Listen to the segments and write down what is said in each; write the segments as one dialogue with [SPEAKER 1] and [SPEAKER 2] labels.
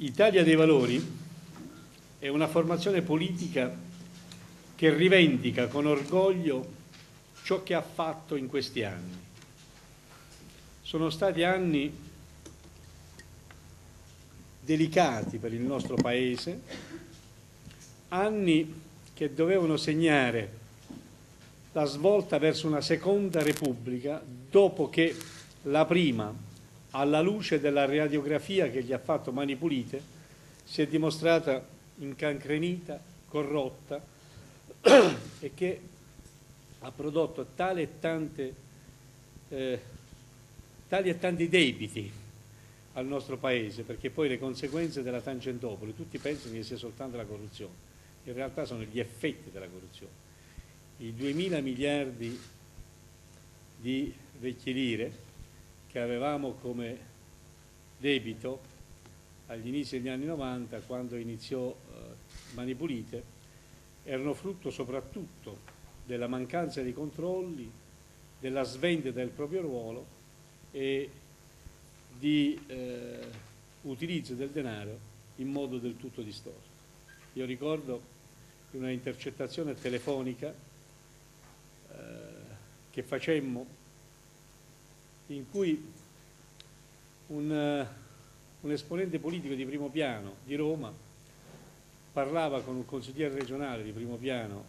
[SPEAKER 1] Italia dei Valori è una formazione politica che rivendica con orgoglio ciò che ha fatto in questi anni. Sono stati anni delicati per il nostro Paese, anni che dovevano segnare la svolta verso una seconda Repubblica dopo che la prima, alla luce della radiografia che gli ha fatto Mani Pulite, si è dimostrata incancrenita, corrotta e che ha prodotto tali e tanti debiti al nostro Paese, perché poi le conseguenze della Tangentopoli, tutti pensano che sia soltanto la corruzione, in realtà sono gli effetti della corruzione. I 2.000 miliardi di vecchie lire che avevamo come debito agli inizi degli anni 90, quando iniziò Mani Pulite, erano frutto soprattutto della mancanza di controlli, della svendita del proprio ruolo e di utilizzo del denaro in modo del tutto distorto. Io ricordo una intercettazione telefonica che facemmo, in cui un esponente politico di primo piano di Roma parlava con un consigliere regionale di primo piano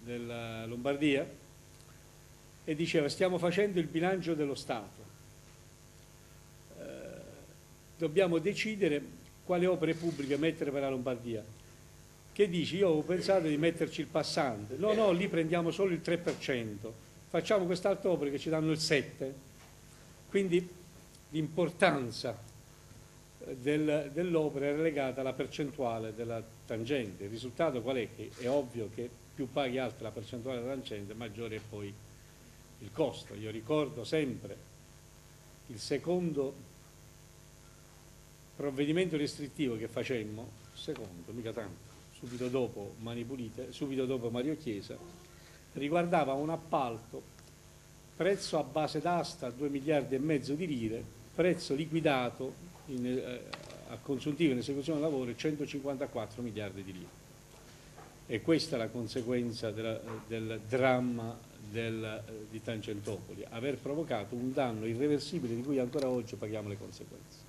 [SPEAKER 1] della Lombardia e diceva: stiamo facendo il bilancio dello Stato, dobbiamo decidere quale opere pubbliche mettere per la Lombardia. Che dici? Io avevo pensato di metterci il passante. No, lì prendiamo solo il 3%, facciamo quest'altra opera che ci danno il 7%. Quindi l'importanza dell'opera è legata alla percentuale della tangente. Il risultato qual è? Che è ovvio che più paghi alta la percentuale della tangente, maggiore è poi il costo. Io ricordo sempre il secondo provvedimento restrittivo che facemmo, secondo, mica tanto, subito dopo Mani Pulite, subito dopo Mario Chiesa, riguardava un appalto, prezzo a base d'asta 2,5 miliardi di lire, prezzo liquidato a consuntivo in esecuzione del lavoro 154 miliardi di lire. E questa è la conseguenza del dramma di Tangentopoli, aver provocato un danno irreversibile di cui ancora oggi paghiamo le conseguenze.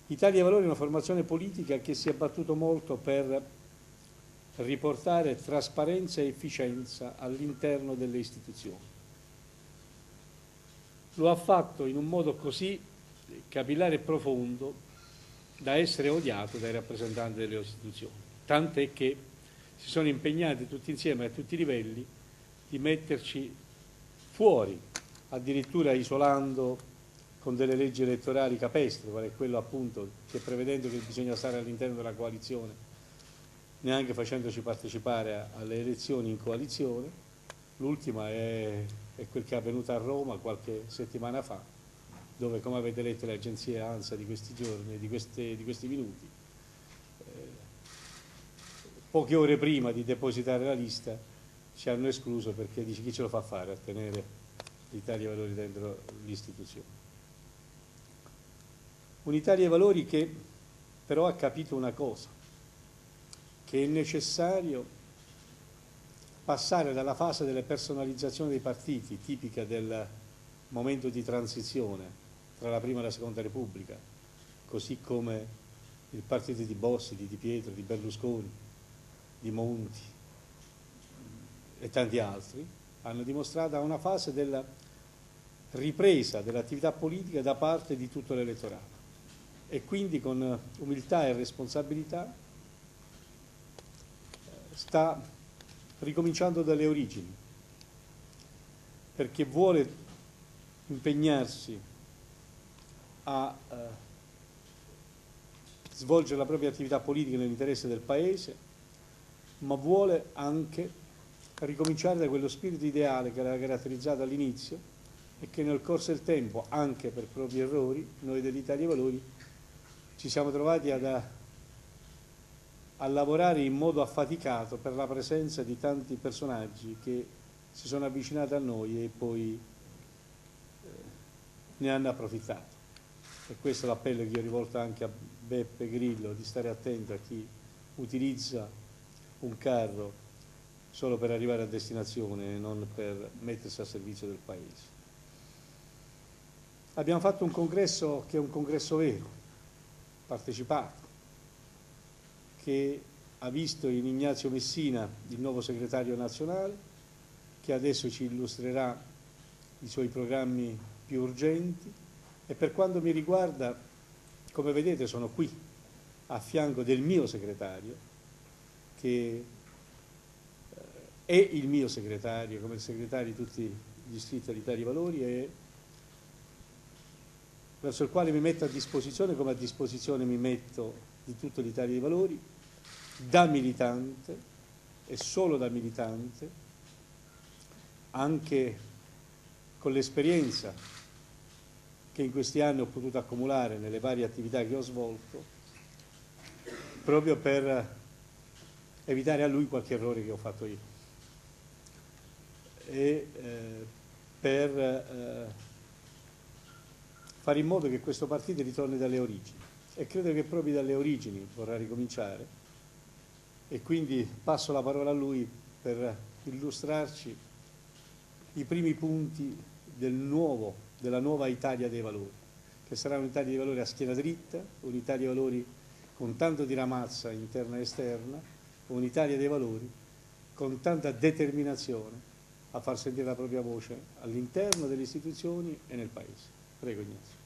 [SPEAKER 1] Italia dei Valori è una formazione politica che si è battuto molto per riportare trasparenza e efficienza all'interno delle istituzioni. Lo ha fatto in un modo così capillare e profondo da essere odiato dai rappresentanti delle istituzioni, tant'è che si sono impegnati tutti insieme a tutti i livelli di metterci fuori, addirittura isolando con delle leggi elettorali capestri, qual è quello appunto che, prevedendo che bisogna stare all'interno della coalizione, neanche facendoci partecipare alle elezioni in coalizione. L'ultima è quel che è avvenuto a Roma qualche settimana fa, dove, come avete letto le agenzie ANSA di questi giorni, di questi minuti, poche ore prima di depositare la lista ci hanno escluso, perché dice: chi ce lo fa fare a tenere l'Italia dei Valori dentro l'istituzione? Un'Italia dei Valori che però ha capito una cosa, che è necessario passare dalla fase delle personalizzazioni dei partiti, tipica del momento di transizione tra la prima e la seconda Repubblica, così come il partito di Bossi, di Di Pietro, di Berlusconi, di Monti e tanti altri, hanno dimostrato, a una fase della ripresa dell'attività politica da parte di tutto l'elettorato, e quindi con umiltà e responsabilità sta ricominciando dalle origini, perché vuole impegnarsi a svolgere la propria attività politica nell'interesse del Paese, ma vuole anche ricominciare da quello spirito ideale che l'ha caratterizzato all'inizio e che nel corso del tempo, anche per propri errori, noi dell'Italia dei Valori ci siamo trovati a lavorare in modo affaticato per la presenza di tanti personaggi che si sono avvicinati a noi e poi ne hanno approfittato. e questo è l'appello che io rivolto anche a Beppe Grillo, di stare attento a chi utilizza un carro solo per arrivare a destinazione e non per mettersi a servizio del Paese. Abbiamo fatto un congresso che è un congresso vero, partecipato, che ha visto in Ignazio Messina il nuovo segretario nazionale, che adesso ci illustrerà i suoi programmi più urgenti, e per quanto mi riguarda, come vedete, sono qui a fianco del mio segretario, che è il mio segretario, come il segretario di tutti gli iscritti all'Italia dei Valori, e verso il quale mi metto a disposizione, come a disposizione mi metto di tutto l'Italia dei Valori, da militante e solo da militante, anche con l'esperienza che in questi anni ho potuto accumulare nelle varie attività che ho svolto, proprio per evitare a lui qualche errore che ho fatto io e per fare in modo che questo partito ritorni dalle origini, e credo che proprio dalle origini vorrà ricominciare, e quindi passo la parola a lui per illustrarci i primi punti della nuova Italia dei Valori, che sarà un'Italia dei Valori a schiena dritta, un'Italia dei Valori con tanto di ramazza interna e esterna, un'Italia dei Valori con tanta determinazione a far sentire la propria voce all'interno delle istituzioni e nel Paese. Prego Ignazio.